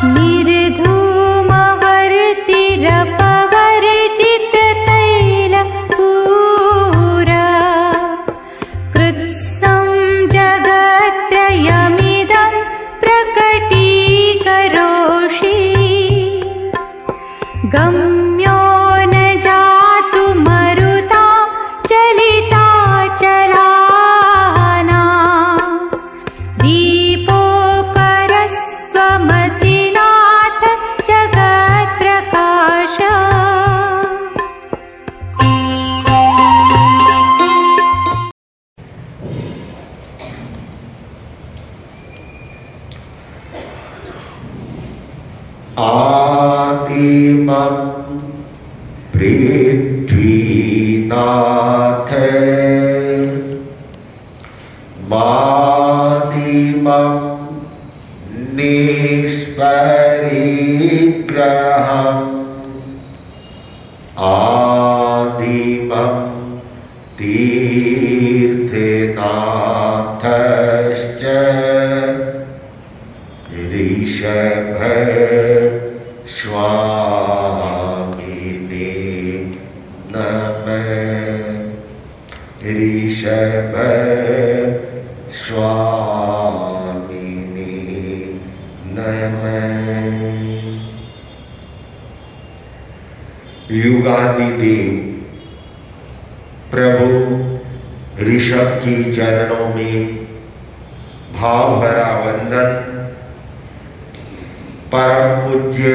निर्धूमवर्तिरपवर्जित तैलपूरा कृत्स्नं जगत्त्रयमिदं प्रकटीकरोषि गम्यो न जातु मरुता चलिता चलाना दीपोपरस्त्वमसि नाथ जगत्प्रकाश। आदिमं पृथ्वीनाथ मादिमं निष्परिग्रहम् आदिमं तीर्थनाथश्च ऋषभ स्वामिने नमः ऋषभ स्वामिने नमः। युगादिदेव प्रभु ऋषभ की चरणों में भाव भरा वंदन। परम पूज्य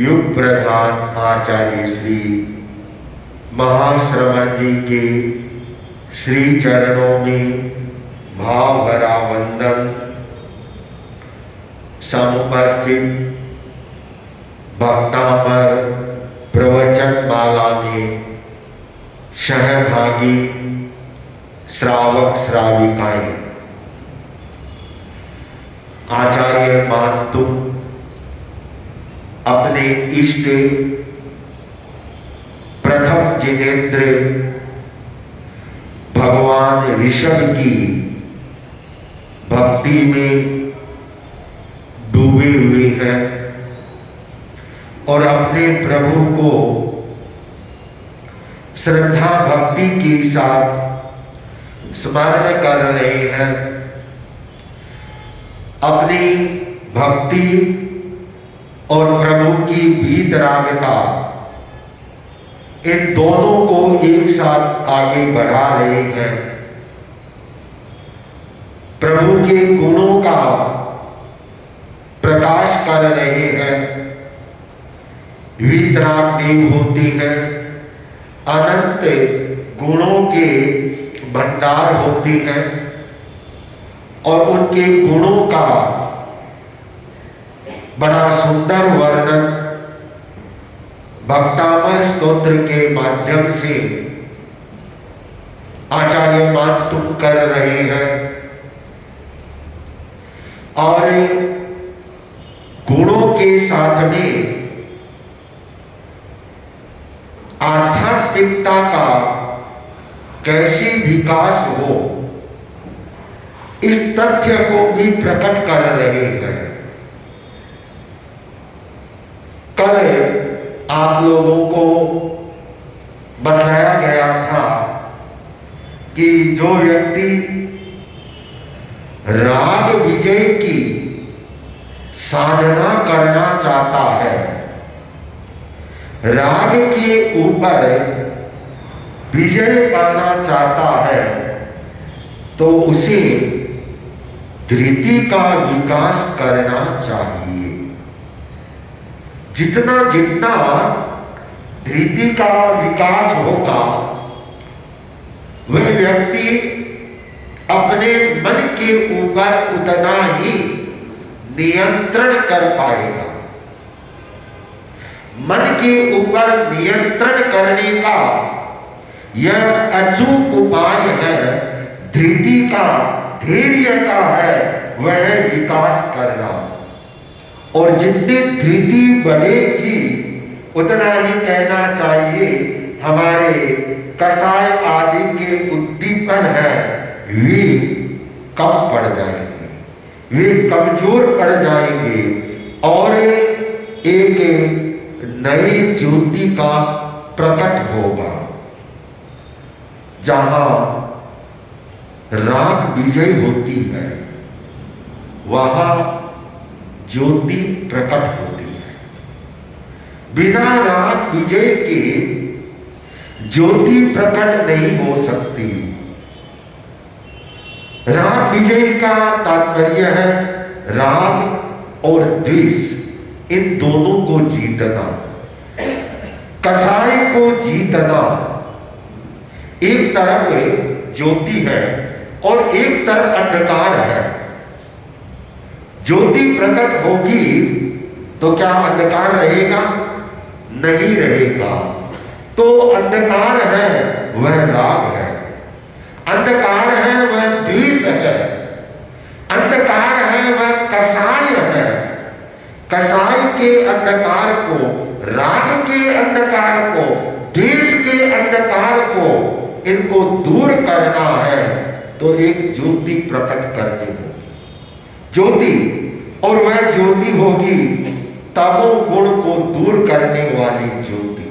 युग प्रधान आचार्य श्री महाश्रवण जी के श्री चरणों में भाव भरा वंदन। समुपस्थित भक्तामर प्रवचन माला में सहभागी श्रावक श्राविकाएं, आचार्य मातु अपने इष्ट प्रथम जिनेन्द्र भगवान ऋषभ की भक्ति में डूबे हुए हैं और अपने प्रभु को श्रद्धा भक्ति के साथ स्मरण कर रहे हैं। अपनी भक्ति और प्रभु की वीतरागता इन दोनों को एक साथ आगे बढ़ा रहे हैं। प्रभु के गुणों का प्रकाश कर रहे हैं। वीतराग देव होती है, अनंत गुणों के भंडार होती है और उनके गुणों का बड़ा सुंदर वर्णन भक्तामर स्तोत्र के माध्यम से आचार्य मातु कर रहे हैं। और गुणों के साथ में आध्यात्मिकता का कैसे विकास हो, इस तथ्य को भी प्रकट कर रहे हैं। कल आप लोगों को बताया गया था कि जो व्यक्ति राग विजय की साधना करना चाहता है, राग के ऊपर विजय पाना चाहता है, तो उसे धृति का विकास करना चाहिए। जितना जितना धृति का विकास होगा, वह व्यक्ति अपने मन के ऊपर उतना ही नियंत्रण कर पाएगा। मन के ऊपर नियंत्रण करने का यह अचूक उपाय है, धृति का, धैर्य का है, वह विकास करना। और जितनी धृति बढ़ेगी उतना ही कहना चाहिए हमारे कसाय आदि के उद्दीपन है वे कम पड़ जाएंगे, वे कमजोर पड़ जाएंगे। और एक नई ज्योति का प्रकट होगा। जहां राग विजय होती है वहां ज्योति प्रकट होती है। बिना राग विजय के ज्योति प्रकट नहीं हो सकती। राग विजय का तात्पर्य है राग और द्वेष इन दोनों को जीतना, कसाई को जीतना। एक तरफ ज्योति है और एक तरफ अंधकार है। ज्योति प्रकट होगी तो क्या अंधकार रहेगा? नहीं रहेगा। तो अंधकार है वह राग है, अंधकार है वह द्वेष है, अंधकार है वह कसाई है। कसाई के अंधकार को, राग के अंधकार को, द्वेष के अंधकार को, इनको दूर करना है तो एक ज्योति प्रकट करनी होगी। ज्योति, और वह ज्योति होगी तमोगुण को दूर करने वाली ज्योति।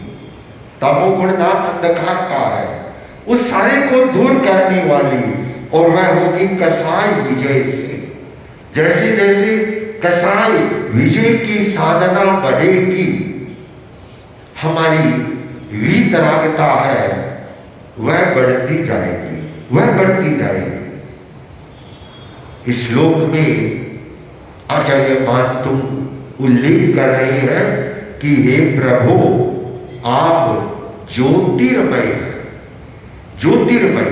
तमोगुण नाम अंधकार का है, उस सारे को दूर करने वाली, और वह होगी कसाई विजय से। जैसे जैसे कसाई विजय की साधना बढ़ेगी, हमारी वीतरागता है वह बढ़ती जाएगी, वह बढ़ती जाएगी। इस श्लोक में आचार्य मान तुम उल्लेख कर रहे हैं कि हे प्रभु आप ज्योतिर्मय हैं। ज्योतिर्मय,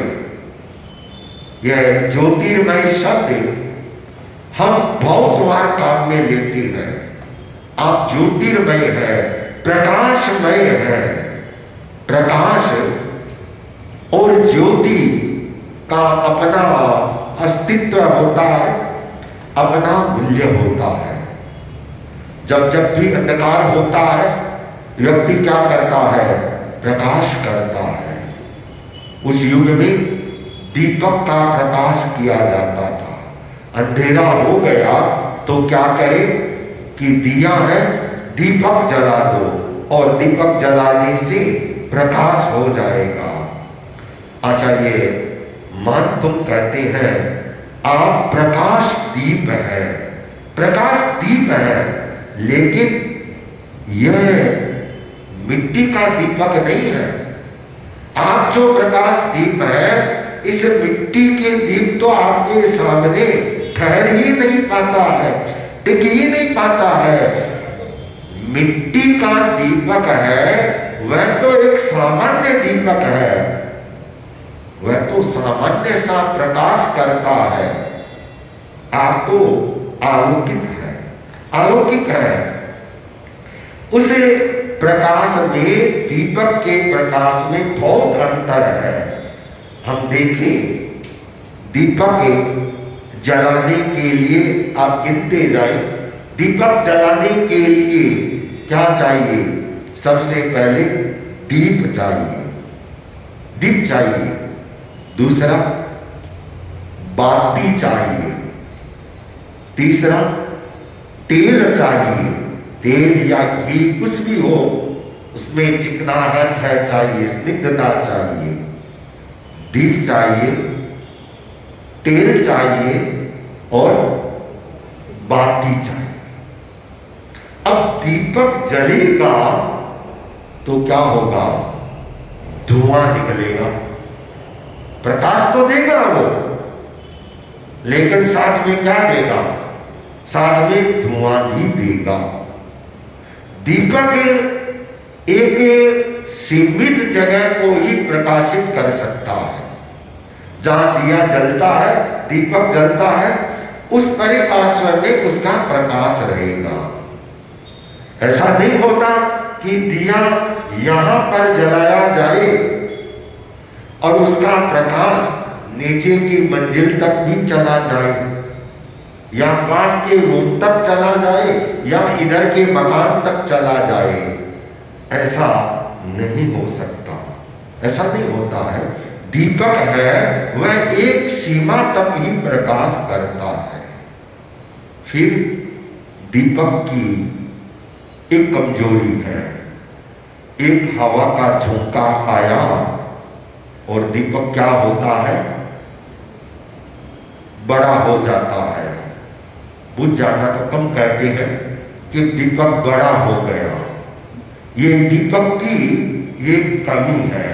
यह ज्योतिर्मय शब्द हम बहुतवार काम में लेते हैं। आप ज्योतिर्मय है, प्रकाशमय है। प्रकाश और ज्योति का अपना अस्तित्व होता है, अपना मूल्य होता है। जब जब भी अंधकार होता है व्यक्ति क्या करता है? प्रकाश करता है। उस युग में दीपक का प्रकाश किया जाता था। अंधेरा हो गया तो क्या करे कि दिया है, दीपक जला दो, और दीपक जलाने से प्रकाश हो जाएगा। आचार्य मान तुम कहते हैं आप प्रकाश दीप है, प्रकाश दीप है, लेकिन यह मिट्टी का दीपक नहीं है। आप जो प्रकाश दीप है, इस मिट्टी के दीप तो आपके सामने ठहर ही नहीं पाता है, टिक ही नहीं पाता है। मिट्टी का दीपक है वह तो एक सामान्य दीपक है, वह तो सामान्य सा प्रकाश करता है। आप तो अलौकिक है, अलौकिक है। उस प्रकाश में, दीपक के प्रकाश में बहुत अंतर है। हम देखें, दीपक जलाने के लिए आप गिनते जाए, दीपक जलाने के लिए क्या चाहिए? सबसे पहले दीप चाहिए, दीप चाहिए। दूसरा बाती चाहिए। तीसरा तेल चाहिए, तेल या घी कुछ भी हो, उसमें चिकनाहट है चाहिए, स्निग्धता चाहिए। दीप चाहिए, तेल चाहिए और बाती चाहिए। अब दीपक जलेगा तो क्या होगा? धुआं निकलेगा। प्रकाश तो देगा वो, लेकिन साथ में क्या देगा? साथ में धुआं भी देगा। दीपक एक सीमित जगह को ही प्रकाशित कर सकता है। जहां दिया जलता है, दीपक जलता है, उस परिपार्श्व में उसका प्रकाश रहेगा। ऐसा नहीं होता कि दिया यहां पर जलाया जाए और उसका प्रकाश नीचे की मंजिल तक भी चला जाए, या पास के रूम तक चला जाए, या इधर के मकान तक चला जाए। ऐसा नहीं हो सकता, ऐसा नहीं होता है। दीपक है वह एक सीमा तक ही प्रकाश करता है, फिर दीपक की एक कमजोरी है। एक हवा का झोंका आया और दीपक क्या होता है, बड़ा हो जाता है। बुझ जाना तो कम कहते हैं कि दीपक बड़ा हो गया। ये दीपक की ये कमी है।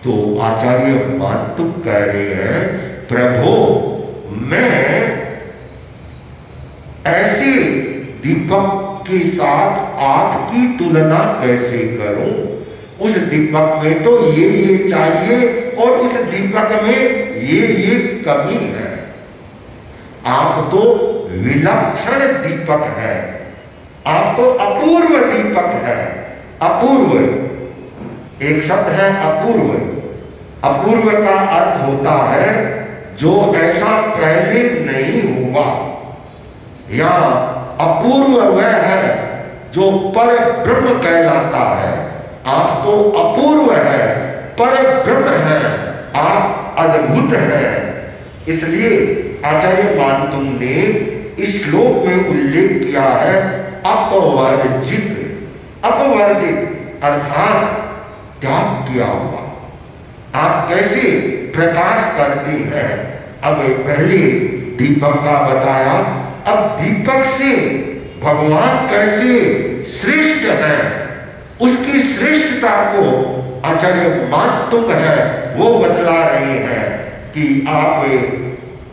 तो आचार्य मातुक कह रहे हैं, प्रभु मैं ऐसे दीपक के साथ आपकी तुलना कैसे करूं? उस दीपक में तो ये चाहिए और उस दीपक में ये कमी है। आप तो विलक्षण दीपक है, आप तो अपूर्व दीपक है। अपूर्व एक शब्द है अपूर्व। अपूर्व का अर्थ होता है जो ऐसा पहले नहीं हुआ, या अपूर्व वह है जो पर ब्रह्म कहलाता है। आप तो अपूर्व है, पर ब्रह्म है, आप अद्भुत है। इसलिए आचार्य मानतुम ने इस श्लोक में उल्लेख किया है अपवर्जित। अपवर्जित अर्थात त्याग किया हुआ। आप कैसे प्रकाश करते हैं? अब पहले दीपक का बताया, अब दीपक से भगवान कैसे श्रेष्ठ है, उसकी श्रेष्ठता को आचार्य मातुम है वो बतला रहे हैं कि आप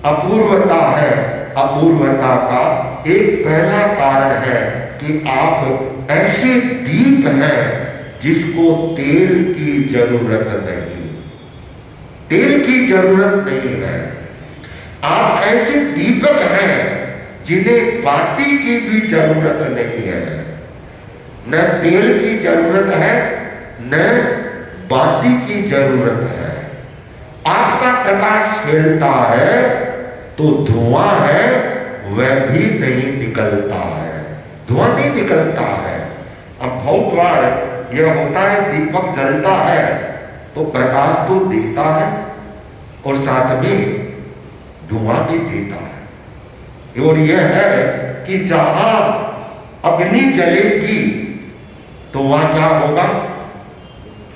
अपूर्वता है। अपूर्वता का एक पहला कारण है कि आप ऐसे दीप हैं जिसको तेल की जरूरत नहीं, तेल की जरूरत नहीं है। आप ऐसे दीपक हैं जिन्हें बाती की भी जरूरत नहीं है। न तेल की जरूरत है, न बाती की जरूरत है। आपका प्रकाश फैलता है तो धुआं है वह भी नहीं निकलता है, धुआं नहीं निकलता है। अब बहुत बार यह होता है दीपक जलता है तो प्रकाश तो देता है और साथ में धुआं भी देता है। और यह है कि जहां अग्नि जलेगी तो वहां क्या होगा,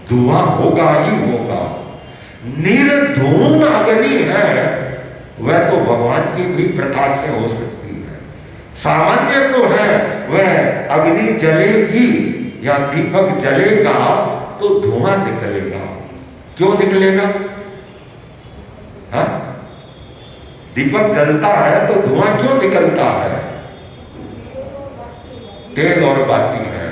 धुआं होगा ही होगा। निर्धूम अग्नि है वह तो भगवान की भी प्रकाश से हो सकती है। सामान्य तो है वह अग्नि जलेगी या दीपक जलेगा तो धुआं निकलेगा। क्यों निकलेगा? हा? दीपक जलता है तो धुआं क्यों निकलता है? तेल और बाती है,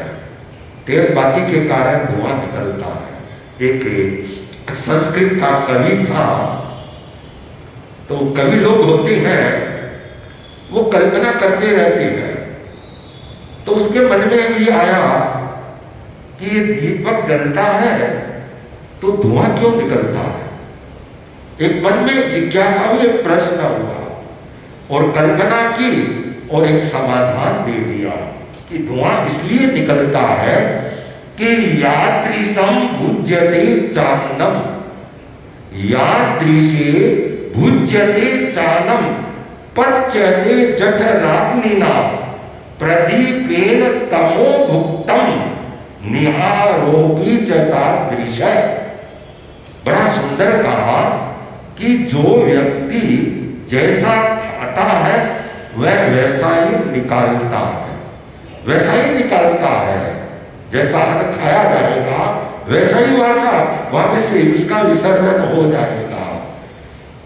तेल बाती के कारण धुआं निकलता है। एक संस्कृत का कवि था, तो कवि लोग होते हैं वो कल्पना करते रहते हैं। तो उसके मन में भी आया कि ये दीपक जलता है तो धुआं क्यों निकलता है। एक मन में जिज्ञासा हुई, एक प्रश्न हुआ और कल्पना की और एक समाधान दे दिया कि धुआं इसलिए निकलता है कि यादृशम भुज्यते चानम, यादृशे भुज्यते चानम पच्यते जठराग्निना प्रदीपेन तमो भुक्तम निहारोपी चतादृश। बड़ा सुंदर कहा कि जो व्यक्ति जैसा खाता है वह वैसा ही निकालता है, वैसा ही निकालता है। जैसा अन्न खाया जाएगा वैसा ही वहां से उसका विसर्जन हो जाएगा।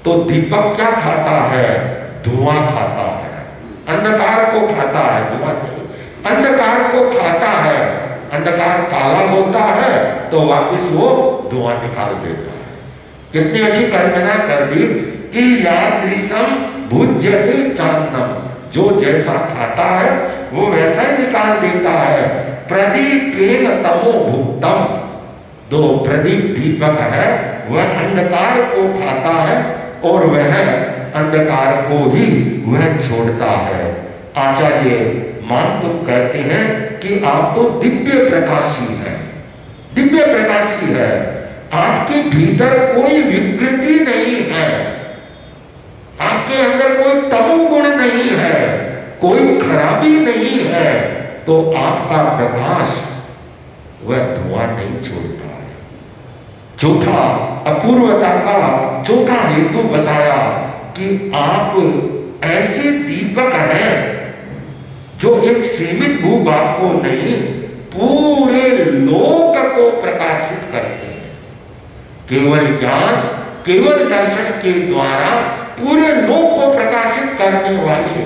तो दीपक क्या खाता है? धुआं खाता है। अंधकार को खाता है, धुआं नहीं। अंधकार को खाता है, अंधकार काला होता है तो वापिस वो धुआं निकाल देता है। कितनी अच्छी कल्पना कर दी कि यादृशम भुज्यते चानम, जो जैसा खाता है वो वैसा ही निकाल देता है। प्रदीपेन तमो भुक्तम, दो प्रदीप दीपक है वह अंधकार को खाता है और वह अंधकार को ही वह छोड़ता है। आचार्य मानतुम कहते हैं कि आप तो दिव्य प्रकाशी हैं, दिव्य प्रकाशी है। आपके भीतर कोई विकृति नहीं है, आपके अंदर कोई तमोगुण नहीं है कोई खराबी नहीं है, तो आपका प्रकाश वह धुआं नहीं छोड़ता है। चौथा, अपूर्वता का चौथा हेतु बताया कि आप ऐसे दीपक हैं जो एक सीमित भूभाग को नहीं, पूरे लोक को प्रकाशित करते हैं। केवल ज्ञान, केवल दर्शन के द्वारा पूरे लोक को प्रकाशित करने वाले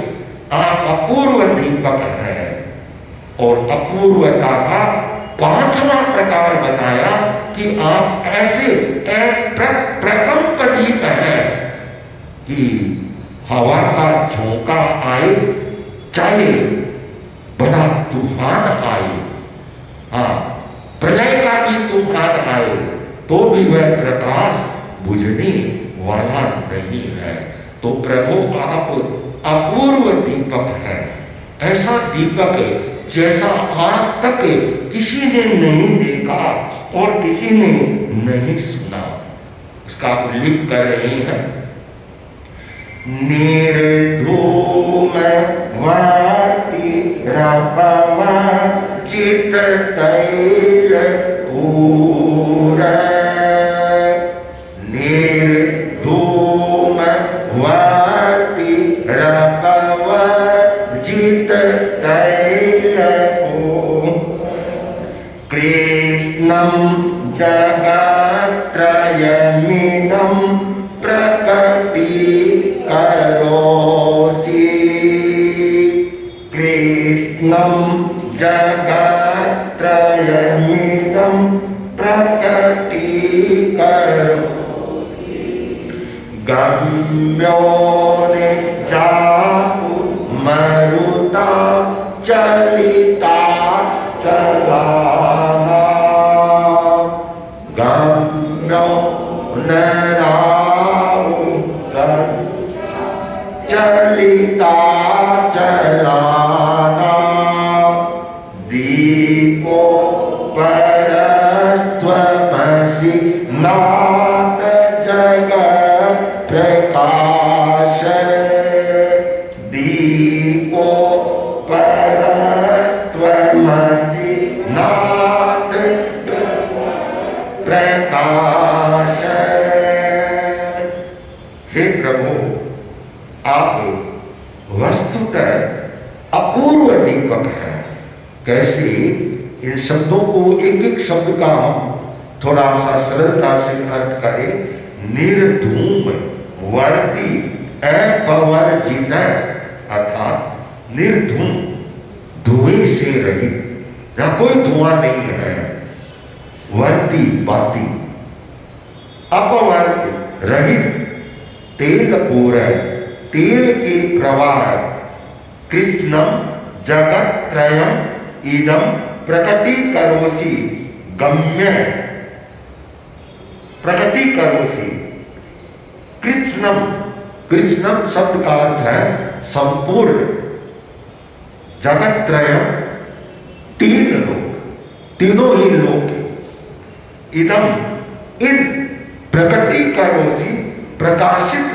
आप अपूर्व दीपक हैं। और अपूर्वता का पांचवा प्रकार बताया कि आप ऐसे एक प्रकंप दीप हैं कि हवा का झोंका आए, चाहे बड़ा तूफान आए, हाँ प्रलय का भी तूफान आए, तो भी वह प्रकाश बुझने वाला नहीं है। तो प्रभु आप अपूर्व दीपक है, ऐसा दीपक जैसा आज तक किसी ने नहीं देखा और किसी ने नहीं सुना। उसका उल्लेख कर रही है, निर्धूम वाति रपम चित तैल पूर, निर्धूम वाति रपम चित तैल पूर, कृष्णं जगत्त्रयमिदं प्रकटीकरोषि, कृष्णं जगत्त्रयमिदं प्रकटीकरोषि, गम्यो निजातु मरुता चलिता चलाना, गम्यो नराउ चलिता चलाना, दीपो परस्त्वमसि नाथ जगत् प्रकाश, दीपो परस्त्वमसि नाथ प्रकाश। हे प्रभु, आप वस्तुतः अपूर्व दीपक है। कैसे? इन शब्दों को एक एक शब्द का हम थोड़ा सा सरलता से अर्थ करें। निर्धूम वर्ती अपवर्जित, अर्थात निर्धूम, धुएं से रहित, जहां कोई धुआं नहीं है। वर्ती बाती, अपवर्त रहित, तेल पूर्ण, तेल के प्रवाह, कृष्णम जगत त्रयम इदम प्रकटीकरोषि, गम्य प्रकटीकरोषि, कृष्णम, कृष्णम शब्द का अर्थ है संपूर्ण, जगत त्रयम तीन लोक, तीनों ही लोक, इदम इन प्रकटीकरोषि प्रकाशित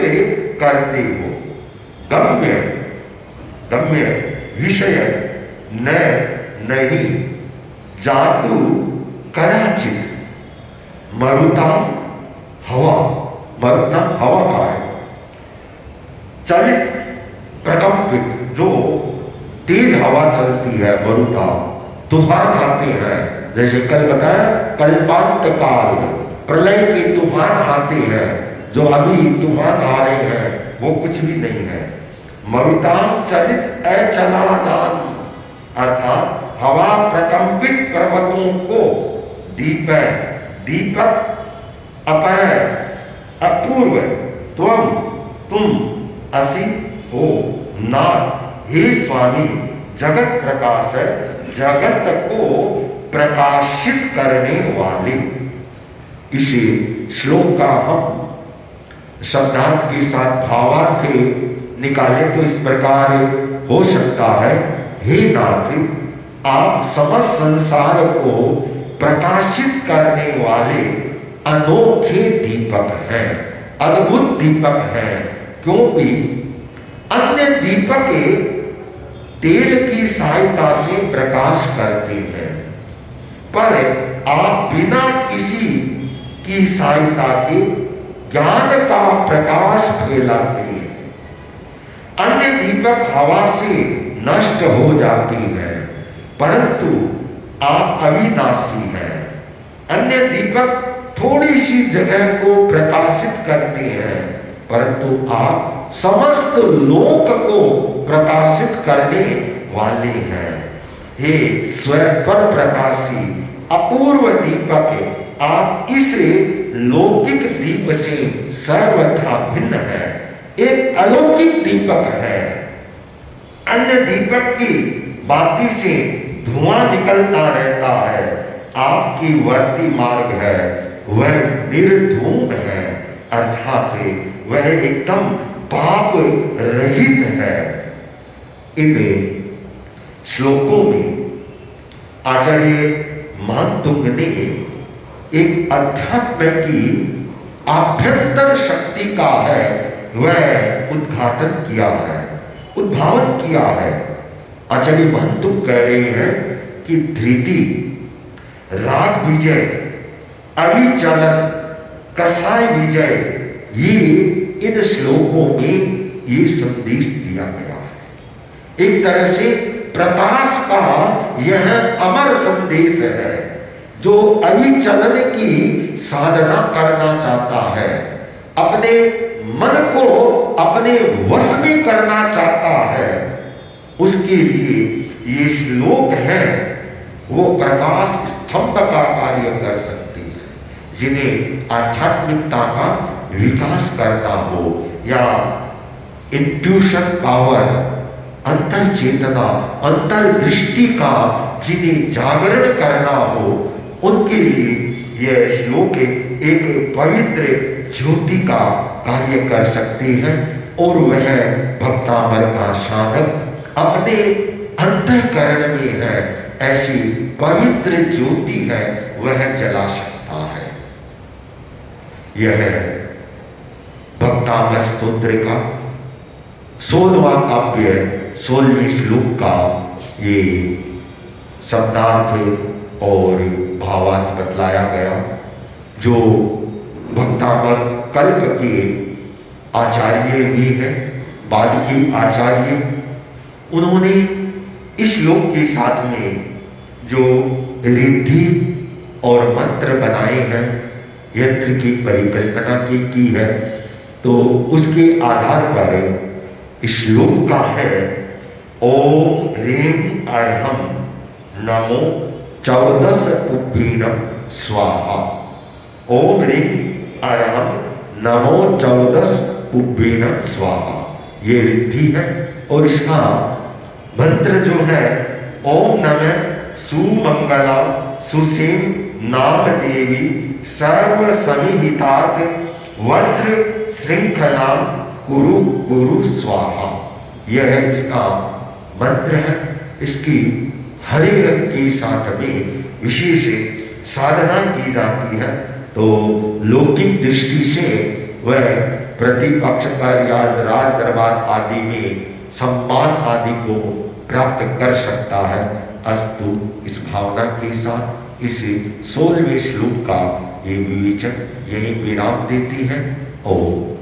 करते हो, गम्य, गम्य विषय न नहीं, जातु कदाचित, मरुता हवा, मरुता हवा का है, चलित प्रकंपित, जो तेज हवा चलती है, मरुता तूफान आते हैं, जैसे कल बताया कल्पांत काल प्रलय के तूफान आते हैं, जो अभी तूफान आ रहे हैं वो कुछ भी नहीं है। मरुतां चलित अचलादान, अर्थात हवा प्रकंपित पर्वतों को दीपक अपर अपूर्व त्वम तुम असि हो नाथ, हे स्वामी जगत प्रकाश, जगत को प्रकाशित करने वाले। इसे श्लोक का हम शब्दार्थ के साथ भावार्थ निकाले तो इस प्रकार हो सकता है, हे नाथ, आप समस्त संसार को प्रकाशित करने वाले अनोखे दीपक हैं, अद्भुत दीपक हैं। क्योंकि अन्य दीपक तेल की सहायता से प्रकाश करते हैं, पर आप बिना किसी की सहायता के ज्ञान का प्रकाश फैलाते हैं। अन्य दीपक हवा से नष्ट हो जाती हैं, परंतु आप अविनाशी हैं। अन्य दीपक थोड़ी सी जगह को प्रकाशित करते हैं, परंतु आप समस्त लोक को प्रकाशित करने वाले हैं। हे स्वयं पर प्रकाशी अपूर्व दीपक, आप इस लौकिक दीप से सर्वथा भिन्न है, एक अलौकिक दीपक है। अन्य दीपक की बाती से धुआं निकलता रहता है, आपकी वर्ती मार्ग है वह निर्धूम है, अर्थात वह एकदम पाप रहित है। इन श्लोकों में आचार्य मानतुंग ने एक अध्यात्म की आभ्यंतर शक्ति का है वह उद्घाटन किया है, उद्भावन किया है। आचार्य मानतुंग कह रहे हैं कि धृति, राग विजय, अविचलन, कसाय विजय, ये इन श्लोकों में ये संदेश दिया गया है। एक तरह से प्रकाश का यह अमर संदेश है। जो अविचलन की साधना करना चाहता है, अपने मन को अपने वश में करना चाहता है, उसके लिए ये श्लोक है वो प्रकाश स्तंभ का कार्य कर सकती है। जिन्हें आध्यात्मिकता का विकास करना हो या इंट्यूशन पावर, अंतर चेतना, अंतर्दृष्टि का जिन्हें जागरण करना हो, उनके लिए यह श्लोक एक पवित्र ज्योति का कार्य कर सकती है और वह भक्तामर का साधक अपने अंतःकरण में है ऐसी पवित्र ज्योति है वह जला सकता है। यह भक्तामर स्तोत्र का 16वां काव्य 16वें श्लोक का ये शब्दार्थ और भावार्थ बतलाया गया। जो भक्तामर कल्प के आचार्य भी हैं, बाद के आचार्य, उन्होंने इस श्लोक के साथ में जो रिद्धि और मंत्र बनाए हैं, यंत्र की परिकल्पना की है, तो उसके आधार पर इस श्लोक का है ओम ह्रीं अर्हं नमो 14 उद्भीनम स्वाहा। ओम ह्रीं अर्हं नमो 14 उद्भीनम स्वाहा, ये रिद्धि है। और इसका मंत्र जो है ओम नमः सुमंगला सुसीम नाम देवी सर्व समिहितार्थ वज्र श्रृंखला कुरु कुरु स्वाहा, यह इसका मंत्र है। इसकी हरे रंग के साथ में विशेष साधना की जाती है, तो लौकिक दृष्टि से वह प्रतिपक्ष पर या राज दरबार आदि में सम्मान आदि को प्राप्त कर सकता है। अस्तु, इस भावना के साथ इस 16वें श्लोक का ये विवेचन यही विराम देती है। ओम।